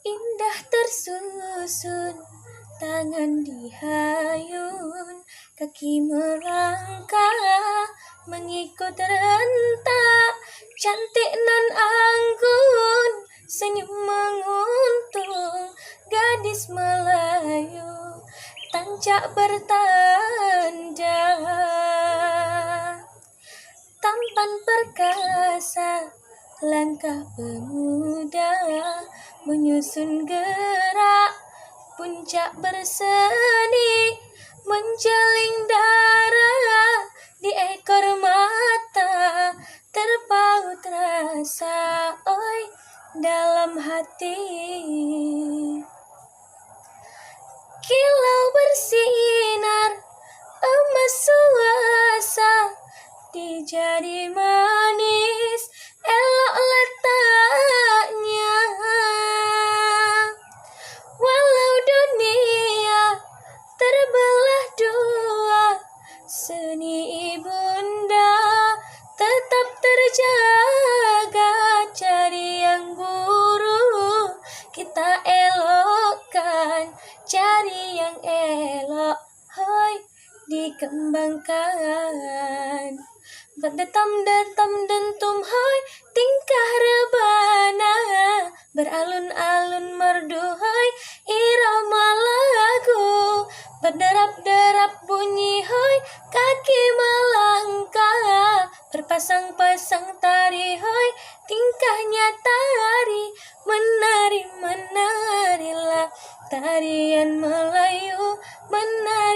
Indah tersusun, tangan dihayun, kaki melangkah, mengikut rentak, cantik nan anggun, senyum menguntung, gadis Melayu, tancap bertanda, tampan perkasa, langkah pemuda, menyusun gerak, puncak berseni, menjaling darah di ekor mata, terpaut rasa, oi, dalam hati. Kilau bersinar, emas suasa, di jari manis, elok letaknya. Walau dunia terbelah dua, seni ibunda tetap terjaga. Cari yang buruk kita elokkan, cari yang elok, hoi, dikembangkan. Berdetam-detam dentum, hoi, tingkah rebana, beralun-alun merdu, hoi, irama lagu, berderap-derap bunyi, hoi, kaki melangkah, berpasang-pasang tari, hoi, tingkahnya tari, menari, menarilah tarian Melayu, menari.